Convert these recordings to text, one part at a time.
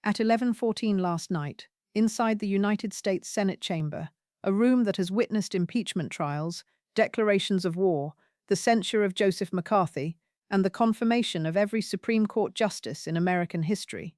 At 11:14 last night, inside the United States Senate chamber, a room that has witnessed impeachment trials, declarations of war, the censure of Joseph McCarthy, and the confirmation of every Supreme Court justice in American history,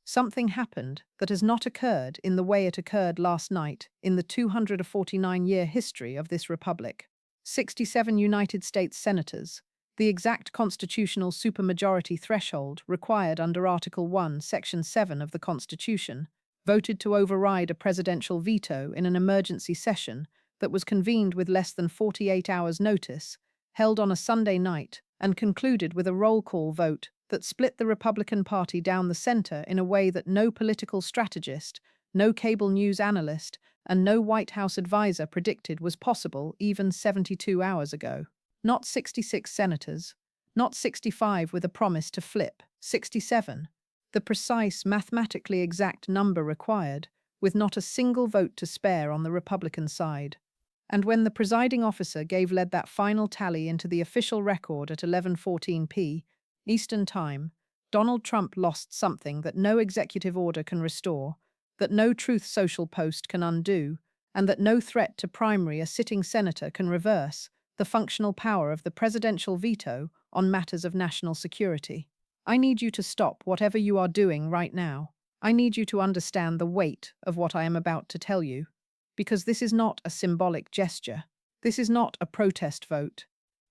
something happened that has not occurred in the way it occurred last night in the 249-year history of this republic. 67 United States senators, the exact constitutional supermajority threshold required under Article 1, Section 7 of the Constitution, voted to override a presidential veto in an emergency session that was convened with less than 48 hours' notice, held on a Sunday night, and concluded with a roll call vote that split the Republican Party down the center in a way that no political strategist, no cable news analyst, and no White House advisor predicted was possible even 72 hours ago. Not 66 senators, not 65 with a promise to flip, 67, the precise, mathematically exact number required, with not a single vote to spare on the Republican side. And when the presiding officer led that final tally into the official record at 11:14 p. Eastern Time, Donald Trump lost something that no executive order can restore, that no Truth Social post can undo, and that no threat to primary a sitting senator can reverse: the functional power of the presidential veto on matters of national security. I need you to stop whatever you are doing right now. I need you to understand the weight of what I am about to tell you, because this is not a symbolic gesture. This is not a protest vote.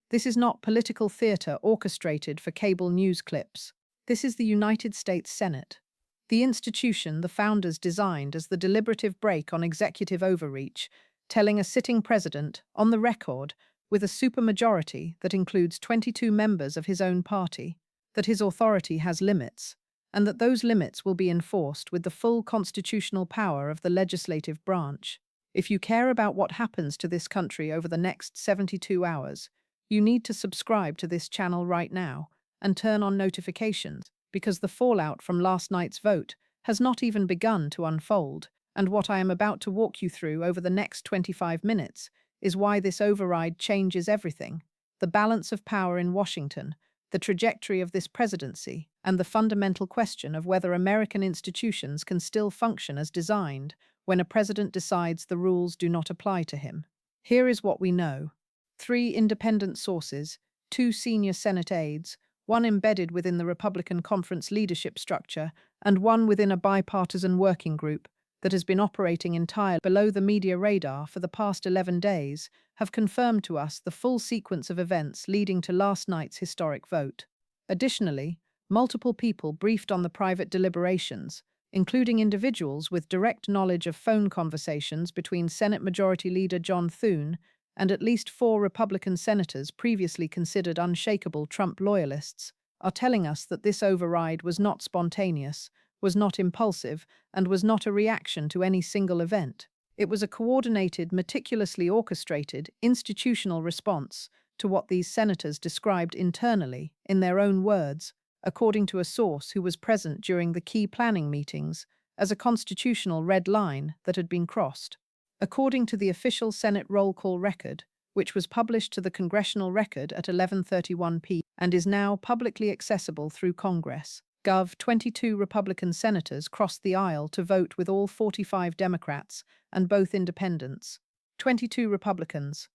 This is not political theater orchestrated for cable news clips. This is the United States Senate, the institution the founders designed as the deliberative brake on executive overreach, telling a sitting president, on the record, with a supermajority that includes 22 members of his own party, that his authority has limits, and that those limits will be enforced with the full constitutional power of the legislative branch. If you care about what happens to this country over the next 72 hours, you need to subscribe to this channel right now and turn on notifications, because the fallout from last night's vote has not even begun to unfold, and what I am about to walk you through over the next 25 minutes is why this override changes everything: the balance of power in Washington, the trajectory of this presidency, and the fundamental question of whether American institutions can still function as designed when a president decides the rules do not apply to him. Here is what we know. 3 independent sources, 2 senior Senate aides, 1 embedded within the Republican conference leadership structure, and 1 within a bipartisan working group that has been operating entirely below the media radar for the past 11 days, have confirmed to us the full sequence of events leading to last night's historic vote. Additionally, multiple people briefed on the private deliberations, including individuals with direct knowledge of phone conversations between Senate Majority Leader John Thune and at least 4 Republican senators previously considered unshakable Trump loyalists, are telling us that this override was not spontaneous, was not impulsive, and was not a reaction to any single event. It was a coordinated, meticulously orchestrated, institutional response to what these senators described internally, in their own words, according to a source who was present during the key planning meetings, as a constitutional red line that had been crossed. According to the official Senate roll call record, which was published to the Congressional Record at 11:31 p. and is now publicly accessible through Congress, 22 Republican senators crossed the aisle to vote with all 45 Democrats and both independents. 22 Republicans.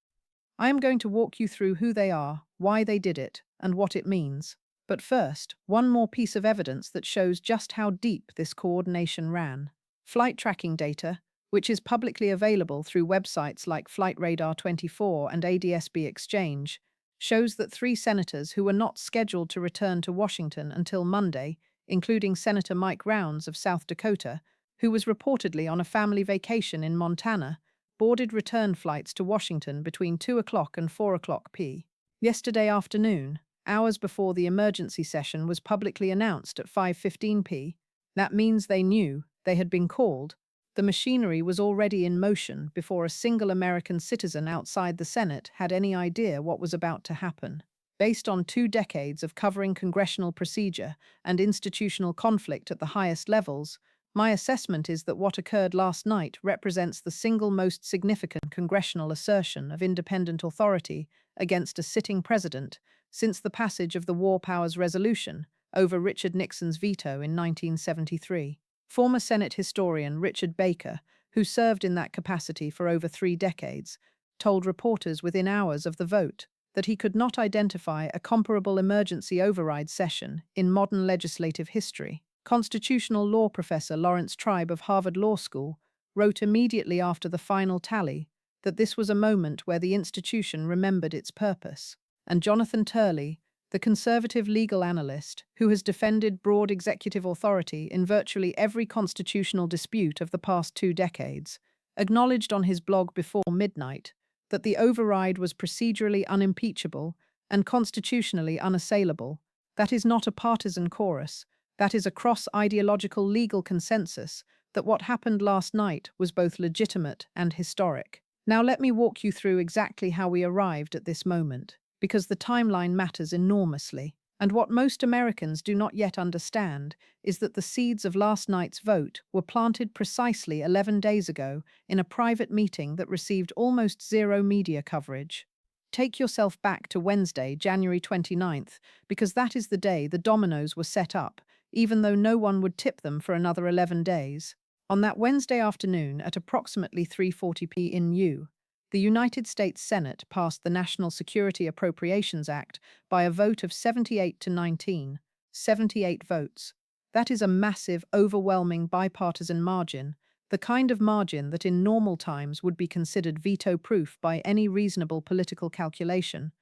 I am going to walk you through who they are, why they did it, and what it means. But first, one more piece of evidence that shows just how deep this coordination ran. Flight tracking data, which is publicly available through websites like Flight Radar 24 and ADSB Exchange, shows that 3 senators who were not scheduled to return to Washington until Monday, including Senator Mike Rounds of South Dakota, who was reportedly on a family vacation in Montana, boarded return flights to Washington between 2 o'clock and 4 o'clock p. yesterday afternoon, hours before the emergency session was publicly announced at 5:15 p. That means they knew, they had been called. The machinery was already in motion before a single American citizen outside the Senate had any idea what was about to happen. Based on 2 decades of covering congressional procedure and institutional conflict at the highest levels, my assessment is that what occurred last night represents the single most significant congressional assertion of independent authority against a sitting president since the passage of the War Powers Resolution over Richard Nixon's veto in 1973. Former Senate historian Richard Baker, who served in that capacity for over 3 decades, told reporters within hours of the vote that he could not identify a comparable emergency override session in modern legislative history. Constitutional law professor Lawrence Tribe of Harvard Law School wrote immediately after the final tally that this was a moment where the institution remembered its purpose. And Jonathan Turley, the conservative legal analyst who has defended broad executive authority in virtually every constitutional dispute of the past 2 decades, acknowledged on his blog before midnight that the override was procedurally unimpeachable and constitutionally unassailable. That is not a partisan chorus. That is a cross-ideological legal consensus that what happened last night was both legitimate and historic. Now let me walk you through exactly how we arrived at this moment, because the timeline matters enormously. And what most Americans do not yet understand is that the seeds of last night's vote were planted precisely 11 days ago in a private meeting that received almost zero media coverage. Take yourself back to Wednesday, January 29th, because that is the day the dominoes were set up, even though no one would tip them for another 11 days. On that Wednesday afternoon at approximately 3:40 p.m. the United States Senate passed the National Security Appropriations Act by a vote of 78 to 19, 78 votes. That is a massive, overwhelming bipartisan margin, the kind of margin that in normal times would be considered veto-proof by any reasonable political calculation.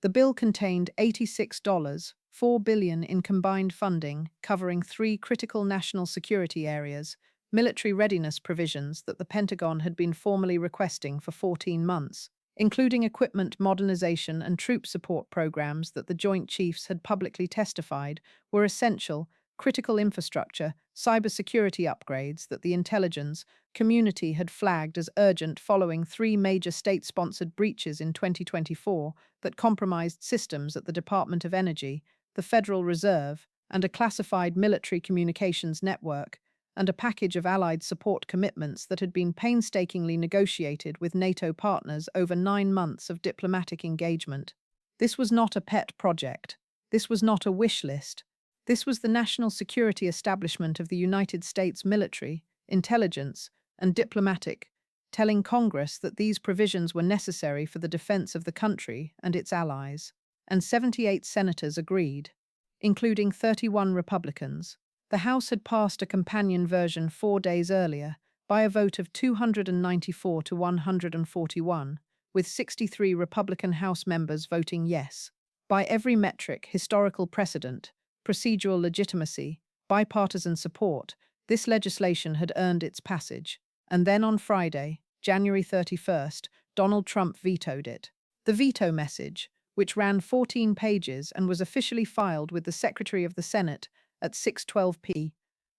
The bill contained $86.4 billion in combined funding covering 3 critical national security areas, military readiness provisions that the Pentagon had been formally requesting for 14 months, including equipment modernization and troop support programs that the Joint Chiefs had publicly testified were essential, critical infrastructure, cybersecurity upgrades that the intelligence community had flagged as urgent following 3 major state-sponsored breaches in 2024 that compromised systems at the Department of Energy, the Federal Reserve, and a classified military communications network, and a package of Allied support commitments that had been painstakingly negotiated with NATO partners over 9 months of diplomatic engagement. This was not a pet project. This was not a wish list. This was the national security establishment of the United States military, intelligence, and diplomatic, telling Congress that these provisions were necessary for the defense of the country and its allies. And 78 senators agreed, including 31 Republicans. The House had passed a companion version 4 days earlier by a vote of 294 to 141, with 63 Republican House members voting yes. By every metric, historical precedent, procedural legitimacy, bipartisan support, this legislation had earned its passage. And then on Friday, January 31st, Donald Trump vetoed it. The veto message, which ran 14 pages and was officially filed with the Secretary of the Senate at 6:12 p.m.,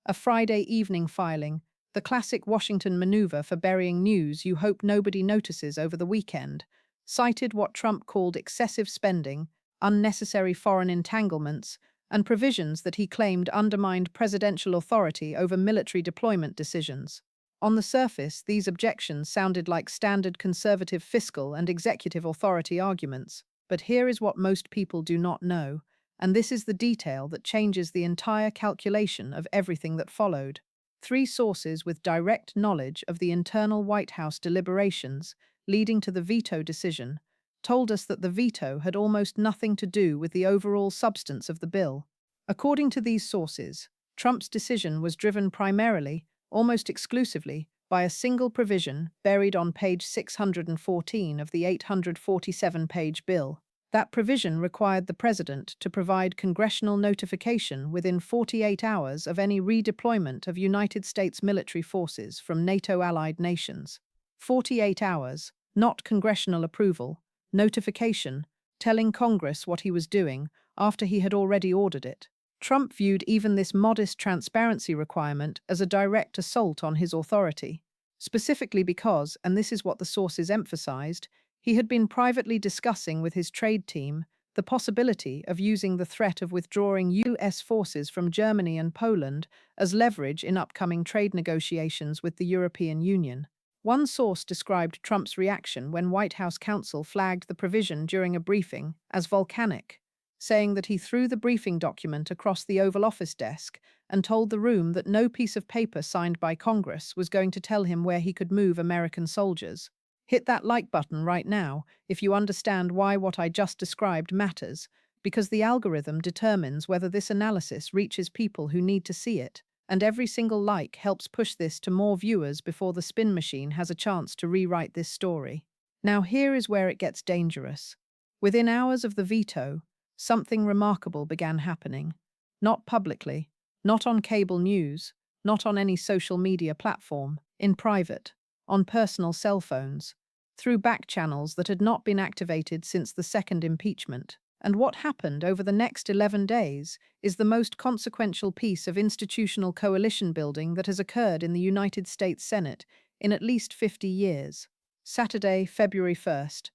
a Friday evening filing, the classic Washington maneuver for burying news you hope nobody notices over the weekend, cited what Trump called excessive spending, unnecessary foreign entanglements, and provisions that he claimed undermined presidential authority over military deployment decisions. On the surface, these objections sounded like standard conservative fiscal and executive authority arguments, but here is what most people do not know, and this is the detail that changes the entire calculation of everything that followed. 3 sources with direct knowledge of the internal White House deliberations leading to the veto decision told us that the veto had almost nothing to do with the overall substance of the bill. According to these sources, Trump's decision was driven primarily, almost exclusively, by a single provision buried on page 614 of the 847-page bill. That provision required the president to provide congressional notification within 48 hours of any redeployment of United States military forces from NATO allied nations. 48 hours, not congressional approval, notification, telling Congress what he was doing after he had already ordered it. Trump viewed even this modest transparency requirement as a direct assault on his authority, specifically because, and this is what the sources emphasized, he had been privately discussing with his trade team the possibility of using the threat of withdrawing U.S. forces from Germany and Poland as leverage in upcoming trade negotiations with the European Union. One source described Trump's reaction when White House counsel flagged the provision during a briefing as volcanic, saying that he threw the briefing document across the Oval Office desk and told the room that no piece of paper signed by Congress was going to tell him where he could move American soldiers. Hit that like button right now if you understand why what I just described matters, because the algorithm determines whether this analysis reaches people who need to see it, and every single like helps push this to more viewers before the spin machine has a chance to rewrite this story. Now here is where it gets dangerous. Within hours of the veto, something remarkable began happening. Not publicly, not on cable news, not on any social media platform, in private, on personal cell phones, through back channels that had not been activated since the second impeachment. And what happened over the next 11 days is the most consequential piece of institutional coalition building that has occurred in the United States Senate in at least 50 years. Saturday, February 1st.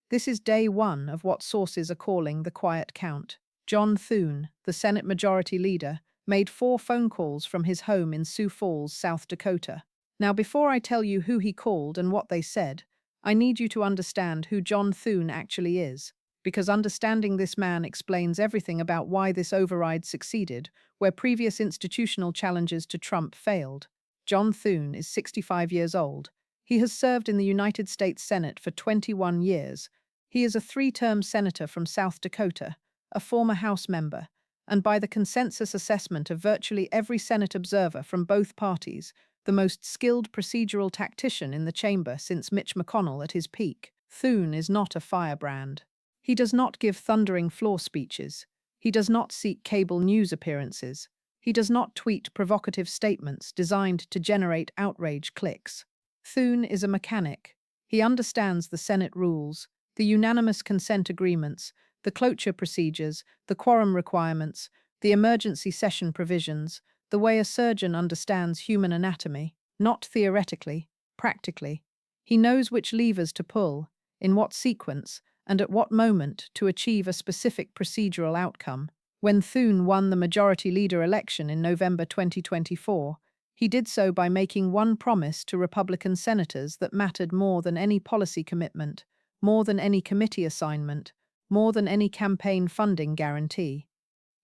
This is day one of what sources are calling the quiet count. John Thune, the Senate Majority Leader, made 4 phone calls from his home in Sioux Falls, South Dakota. Now, before I tell you who he called and what they said, I need you to understand who John Thune actually is, because understanding this man explains everything about why this override succeeded, where previous institutional challenges to Trump failed. John Thune is 65 years old. He has served in the United States Senate for 21 years. He is a 3-term senator from South Dakota, a former House member, and by the consensus assessment of virtually every Senate observer from both parties, the most skilled procedural tactician in the chamber since Mitch McConnell at his peak. Thune is not a firebrand. He does not give thundering floor speeches. He does not seek cable news appearances. He does not tweet provocative statements designed to generate outrage clicks. Thune is a mechanic. He understands the Senate rules, the unanimous consent agreements, the cloture procedures, the quorum requirements, the emergency session provisions, the way a surgeon understands human anatomy, not theoretically, practically. He knows which levers to pull, in what sequence, and at what moment to achieve a specific procedural outcome. When Thune won the Majority Leader election in November 2024, he did so by making one promise to Republican senators that mattered more than any policy commitment, more than any committee assignment, more than any campaign funding guarantee.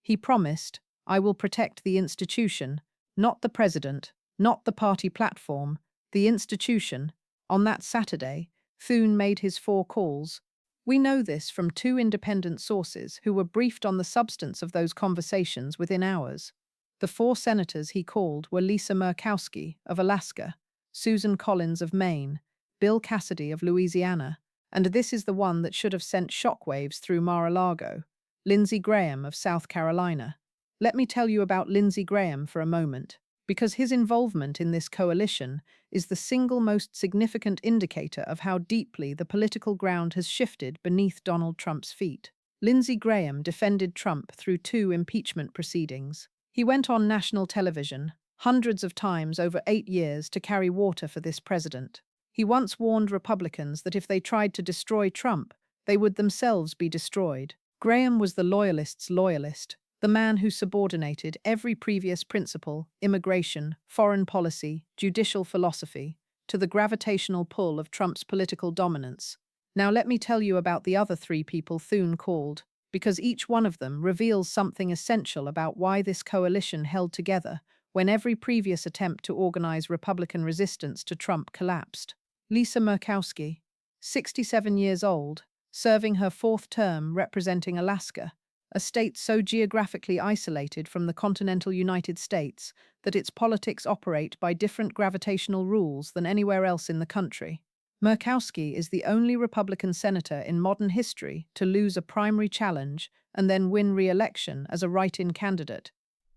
He promised, "I will protect the institution, not the president, not the party platform, the institution." On that Saturday, Thune made his 4 calls. We know this from 2 independent sources who were briefed on the substance of those conversations within hours. The 4 senators he called were Lisa Murkowski of Alaska, Susan Collins of Maine, Bill Cassidy of Louisiana, and this is the one that should have sent shockwaves through Mar-a-Lago, Lindsey Graham of South Carolina. Let me tell you about Lindsey Graham for a moment, because his involvement in this coalition is the single most significant indicator of how deeply the political ground has shifted beneath Donald Trump's feet. Lindsey Graham defended Trump through 2 impeachment proceedings. He went on national television hundreds of times over 8 years to carry water for this president. He once warned Republicans that if they tried to destroy Trump, they would themselves be destroyed. Graham was the loyalists' loyalist, the man who subordinated every previous principle, immigration, foreign policy, judicial philosophy, to the gravitational pull of Trump's political dominance. Now let me tell you about the other 3 people Thune called, because each one of them reveals something essential about why this coalition held together when every previous attempt to organize Republican resistance to Trump collapsed. Lisa Murkowski, 67 years old, serving her 4th term representing Alaska, a state so geographically isolated from the continental United States that its politics operate by different gravitational rules than anywhere else in the country. Murkowski is the only Republican senator in modern history to lose a primary challenge and then win re-election as a write-in candidate.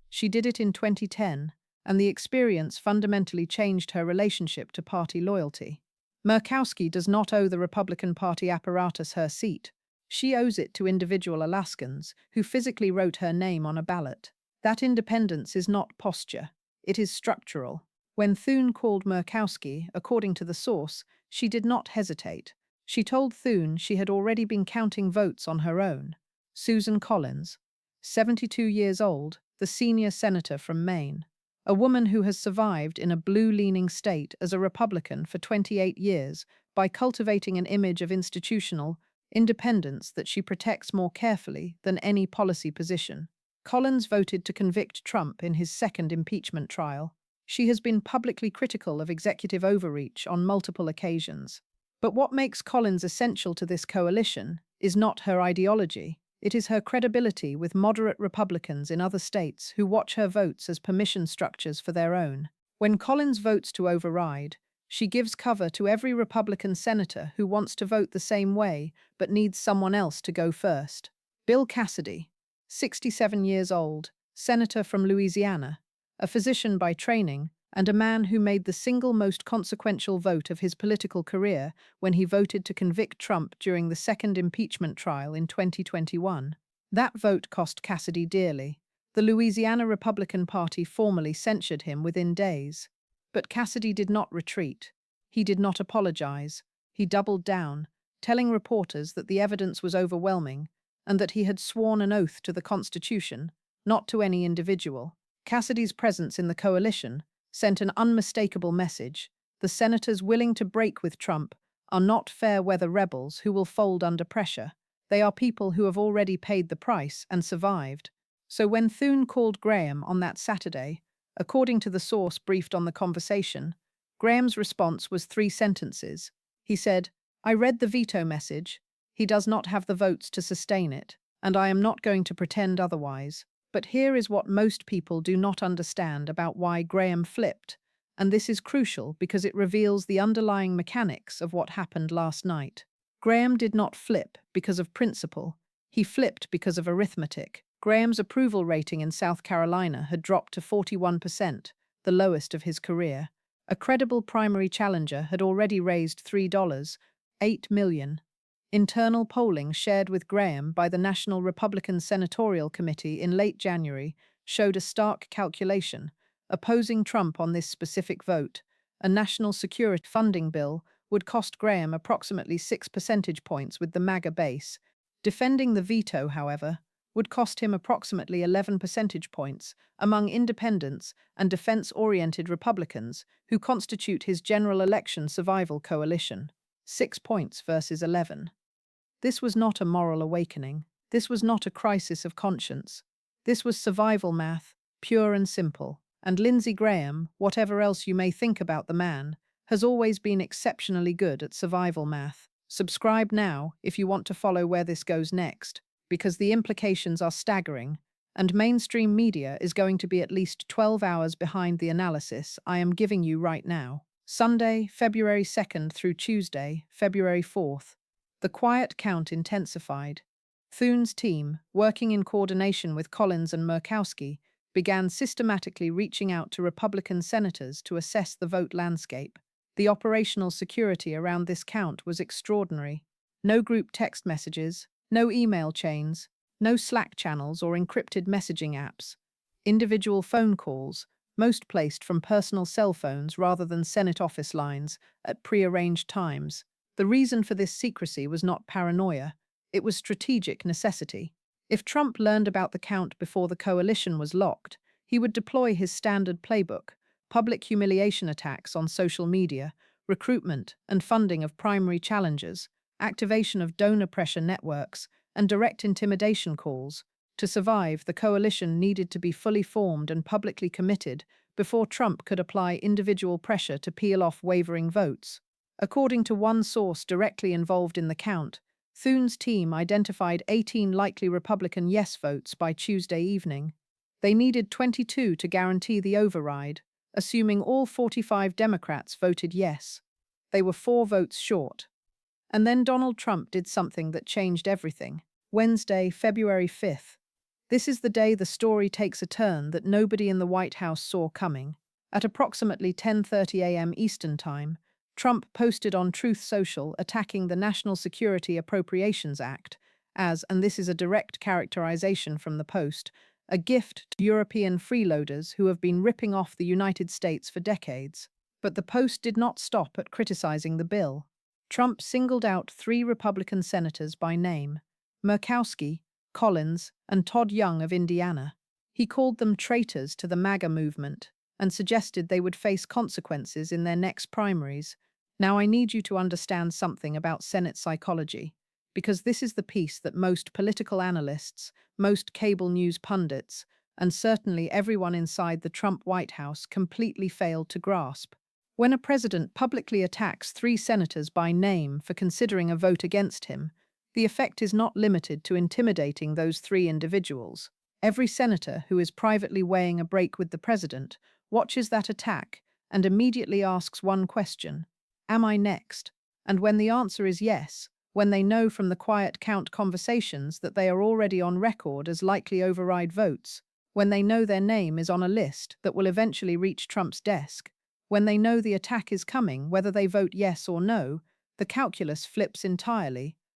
She did it in 2010, and the experience fundamentally changed her relationship to party loyalty. Murkowski does not owe the Republican Party apparatus her seat. She owes it to individual Alaskans who physically wrote her name on a ballot. That independence is not posture, it is structural. When Thune called Murkowski, according to the source, she did not hesitate. She told Thune she had already been counting votes on her own. Susan Collins, 72 years old, the senior senator from Maine, a woman who has survived in a blue-leaning state as a Republican for 28 years by cultivating an image of institutional independence that she protects more carefully than any policy position. Collins voted to convict Trump in his second impeachment trial. She has been publicly critical of executive overreach on multiple occasions. But what makes Collins essential to this coalition is not her ideology. It is her credibility with moderate Republicans in other states who watch her votes as permission structures for their own. When Collins votes to override, she gives cover to every Republican senator who wants to vote the same way but needs someone else to go first. Bill Cassidy, 67 years old, senator from Louisiana, a physician by training, and a man who made the single most consequential vote of his political career when he voted to convict Trump during the second impeachment trial in 2021. That vote cost Cassidy dearly. The Louisiana Republican Party formally censured him within days. But Cassidy did not retreat. He did not apologize. He doubled down, telling reporters that the evidence was overwhelming and that he had sworn an oath to the Constitution, not to any individual. Cassidy's presence in the coalition sent an unmistakable message. The senators willing to break with Trump are not fair-weather rebels who will fold under pressure. They are people who have already paid the price and survived. So when Thune called Graham on that Saturday, according to the source briefed on the conversation, Graham's response was 3 sentences. He said, "I read the veto message. He does not have the votes to sustain it, and I am not going to pretend otherwise. But here is what most people do not understand about why Graham flipped, and this is crucial because it reveals the underlying mechanics of what happened last night. Graham did not flip because of principle. He flipped because of arithmetic. Graham's approval rating in South Carolina had dropped to 41%, the lowest of his career. A credible primary challenger had already raised $3.8 million. Internal polling shared with Graham by the National Republican Senatorial Committee in late January showed a stark calculation. Opposing Trump on this specific vote, a national security funding bill, would cost Graham approximately 6 percentage points with the MAGA base. Defending the veto, however, would cost him approximately 11 percentage points among independents and defense-oriented Republicans who constitute his general election survival coalition. 6 points versus 11. This was not a moral awakening. This was not a crisis of conscience. This was survival math, pure and simple. And Lindsey Graham, whatever else you may think about the man, has always been exceptionally good at survival math. Subscribe now if you want to follow where this goes next, because the implications are staggering, and mainstream media is going to be at least 12 hours behind the analysis I am giving you right now. Sunday, February 2nd through Tuesday, February 4th. The quiet count intensified. Thune's team, working in coordination with Collins and Murkowski, began systematically reaching out to Republican senators to assess the vote landscape. The operational security around this count was extraordinary. No group text messages, no email chains, no Slack channels or encrypted messaging apps. Individual phone calls, most placed from personal cell phones rather than Senate office lines, at pre-arranged times. The reason for this secrecy was not paranoia, it was strategic necessity. If Trump learned about the count before the coalition was locked, he would deploy his standard playbook: public humiliation attacks on social media, recruitment and funding of primary challengers, activation of donor pressure networks, and direct intimidation calls. To survive, the coalition needed to be fully formed and publicly committed before Trump could apply individual pressure to peel off wavering votes. According to one source directly involved in the count, Thune's team identified 18 likely Republican yes votes by Tuesday evening. They needed 22 to guarantee the override, assuming all 45 Democrats voted yes. They were 4 votes short. And then Donald Trump did something that changed everything. Wednesday, February 5th. This is the day the story takes a turn that nobody in the White House saw coming. At approximately 10:30 a.m. Eastern Time, Trump posted on Truth Social attacking the National Security Appropriations Act as, and this is a direct characterization from the Post, a gift to European freeloaders who have been ripping off the United States for decades. But the Post did not stop at criticizing the bill. Trump singled out 3 Republican senators by name: Murkowski, Collins, and Todd Young of Indiana. He called them traitors to the MAGA movement and suggested they would face consequences in their next primaries. Now I need you to understand something about Senate psychology. because this is the piece that most political analysts, most cable news pundits, and certainly everyone inside the Trump White House completely failed to grasp. When a president publicly attacks 3 senators by name for considering a vote against him, the effect is not limited to intimidating those 3 individuals. Every senator who is privately weighing a break with the president watches that attack and immediately asks one question: am I next? And when the answer is yes, when they know from the quiet count conversations that they are already on record as likely override votes, when they know their name is on a list that will eventually reach Trump's desk, when they know the attack is coming, whether they vote yes or no, the calculus flips entirely,